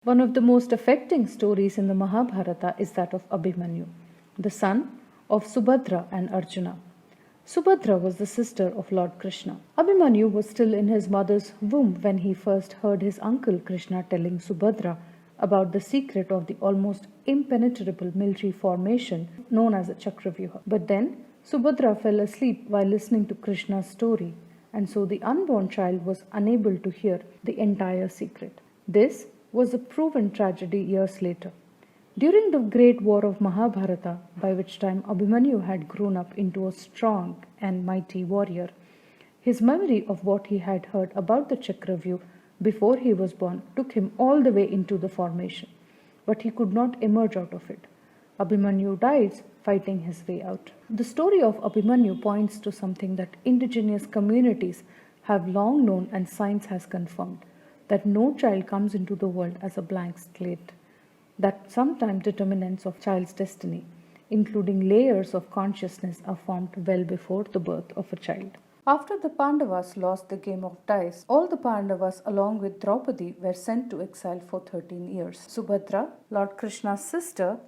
One of the most affecting stories in the Mahabharata is that of Abhimanyu, the son of Subhadra and Arjuna. Subhadra was the sister of Lord Krishna. Abhimanyu was still in his mother's womb when he first heard his uncle Krishna telling Subhadra about the secret of the almost impenetrable military formation known as a Chakravyuha. But then Subhadra fell asleep while listening to Krishna's story, and so the unborn child was unable to hear the entire secret. This was a proven tragedy years later. During the great war of Mahabharata, by which time Abhimanyu had grown up into a strong and mighty warrior, his memory of what he had heard about the Chakravyuh before he was born took him all the way into the formation, but he could not emerge out of it. Abhimanyu dies fighting his way out. The story of Abhimanyu points to something that indigenous communities have long known and science has confirmed, that no child comes into the world as a blank slate, that sometimes determinants of child's destiny, including layers of consciousness, are formed well before the birth of a child. After the Pandavas lost the game of dice, all the Pandavas along with Draupadi were sent to exile for 13 years. Subhadra, Lord Krishna's sister,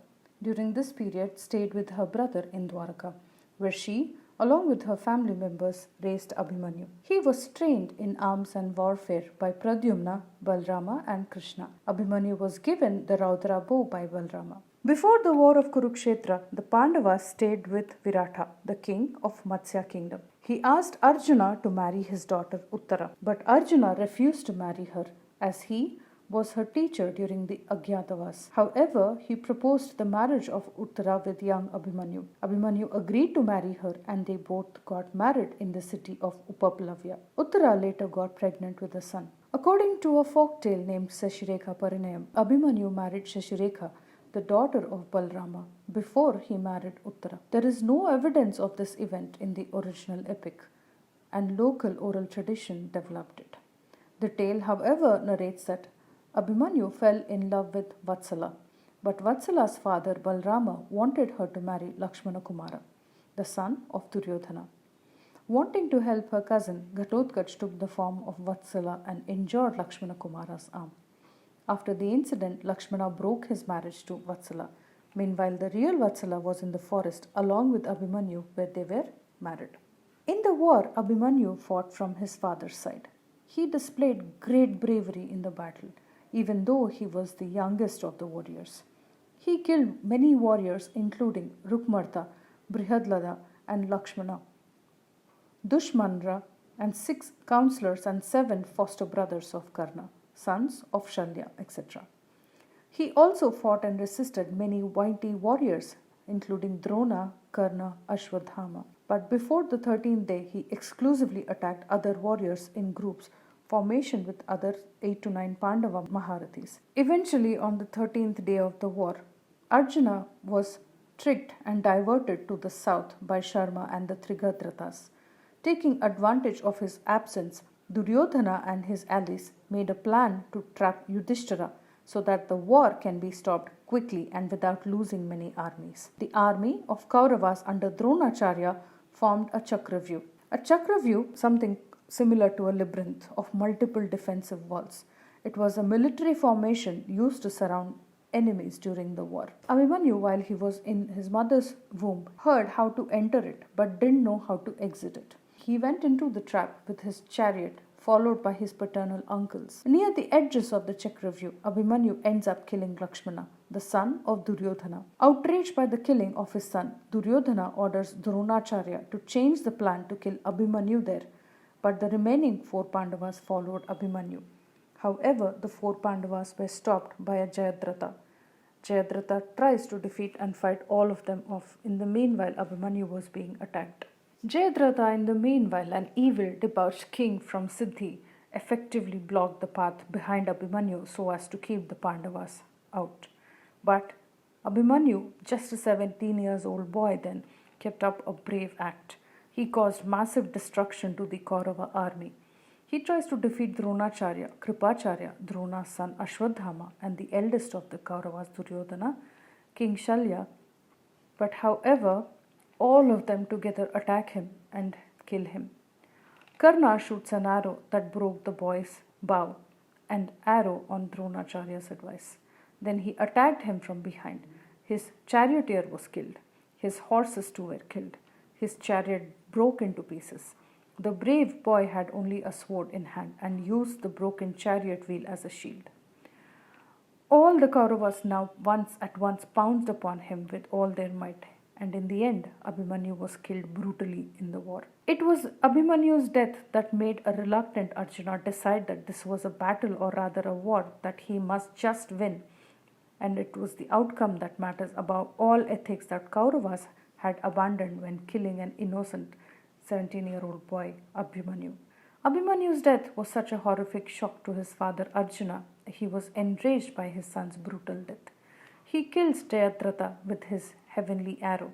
during this period stayed with her brother in Dwarka, where she, along with her family members, raised Abhimanyu. He was trained in arms and warfare by Pradyumna, Balrama, and Krishna. Abhimanyu was given the Raudra bow by Balrama. Before the war of Kurukshetra, the Pandavas stayed with Virata, the king of Matsya kingdom. He asked Arjuna to marry his daughter Uttara, but Arjuna refused to marry her as he was her teacher during the Agyatavas. However, he proposed the marriage of Uttara with young Abhimanyu. Abhimanyu agreed to marry her and they both got married in the city of Upaplavya. Uttara later got pregnant with a son. According to a folk tale named Sashirekha Parinayam, Abhimanyu married Sashirekha, the daughter of Balrama, before he married Uttara. There is no evidence of this event in the original epic, and local oral tradition developed it. The tale, however, narrates that Abhimanyu fell in love with Vatsala, but Vatsala's father Balrama wanted her to marry Lakshmana Kumara, the son of Duryodhana. Wanting to help her cousin, Ghatotkacha took the form of Vatsala and injured Lakshmana Kumara's arm. After the incident, Lakshmana broke his marriage to Vatsala. Meanwhile, the real Vatsala was in the forest along with Abhimanyu, where they were married. In the war, Abhimanyu fought from his father's side. He displayed great bravery in the battle, even though he was the youngest of the warriors. He killed many warriors, including Rukmarta, Brihadlada, and Lakshmana, Dushmanra, and 6 counselors and 7 foster brothers of Karna, sons of Shalya, etc. He also fought and resisted many mighty warriors, including Drona, Karna, Ashwadhama. But before the 13th day, he exclusively attacked other warriors in groups, formation with other 8 to 9 Pandava Maharathis. Eventually, on the 13th day of the war, Arjuna was tricked and diverted to the south by Sharma and the Trigadratas. Taking advantage of his absence, Duryodhana and his allies made a plan to trap Yudhishthira so that the war can be stopped quickly and without losing many armies. The army of Kauravas under Dronacharya formed a Chakravyuh. A Chakravyuh, something similar to a labyrinth of multiple defensive walls. It was a military formation used to surround enemies during the war. Abhimanyu, while he was in his mother's womb, heard how to enter it but didn't know how to exit it. He went into the trap with his chariot, followed by his paternal uncles. Near the edges of the Chakravyuh, Abhimanyu ends up killing Lakshmana, the son of Duryodhana. Outraged by the killing of his son, Duryodhana orders Dronacharya to change the plan to kill Abhimanyu there, but the remaining 4 Pandavas followed Abhimanyu. However, the 4 Pandavas were stopped by a Jayadratha. Jayadratha tries to defeat and fight all of them off. In the meanwhile, Abhimanyu was being attacked. Jayadratha, in the meanwhile, an evil, debauched king from Siddhi, effectively blocked the path behind Abhimanyu so as to keep the Pandavas out. But Abhimanyu, just a 17 years old boy then, kept up a brave act. He caused massive destruction to the Kaurava army. He tries to defeat Dronacharya, Kripacharya, Drona's son Ashwadhama, and the eldest of the Kauravas, Duryodhana, King Shalya. But however, all of them together attack him and kill him. Karna shoots an arrow that broke the boy's bow, and arrow on Dronacharya's advice. Then he attacked him from behind. His charioteer was killed. His horses too were killed. His chariot broke into pieces. The brave boy had only a sword in hand and used the broken chariot wheel as a shield. All the Kauravas now at once pounced upon him with all their might, and in the end, Abhimanyu was killed brutally in the war. It was Abhimanyu's death that made a reluctant Arjuna decide that this was a battle, or rather a war, that he must just win, and it was the outcome that matters above all ethics that Kauravas had abandoned when killing an innocent 17-year-old boy, Abhimanyu. Abhimanyu's death was such a horrific shock to his father Arjuna. He was enraged by his son's brutal death. He kills Jayadratha with his heavenly arrow.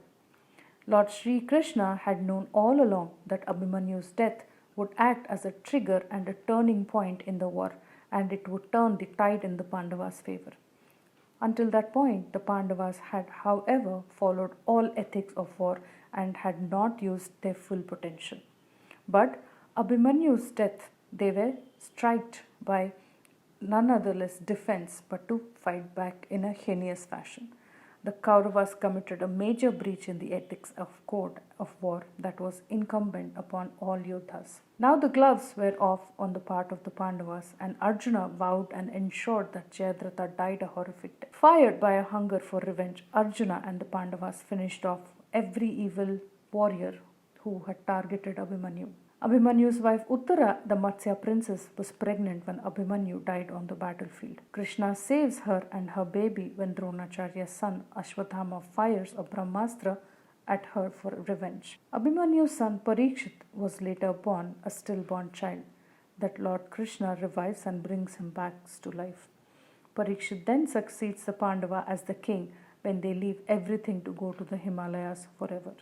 Lord Sri Krishna had known all along that Abhimanyu's death would act as a trigger and a turning point in the war, and it would turn the tide in the Pandavas' favor. Until that point, the Pandavas had, however, followed all ethics of war and had not used their full potential. But Abhimanyu's death, they were struck by none other less defense but to fight back in a heinous fashion. The Kauravas committed a major breach in the ethics of code of war that was incumbent upon all Yodhas. Now the gloves were off on the part of the Pandavas, and Arjuna vowed and ensured that Jayadratha died a horrific death. Fired by a hunger for revenge, Arjuna and the Pandavas finished off every evil warrior who had targeted Abhimanyu. Abhimanyu's wife Uttara, the Matsya princess, was pregnant when Abhimanyu died on the battlefield. Krishna saves her and her baby when Dronacharya's son Ashwathama fires a Brahmastra at her for revenge. Abhimanyu's son Parikshit was later born, a stillborn child, that Lord Krishna revives and brings him back to life. Parikshit then succeeds the Pandava as the king when they leave everything to go to the Himalayas forever.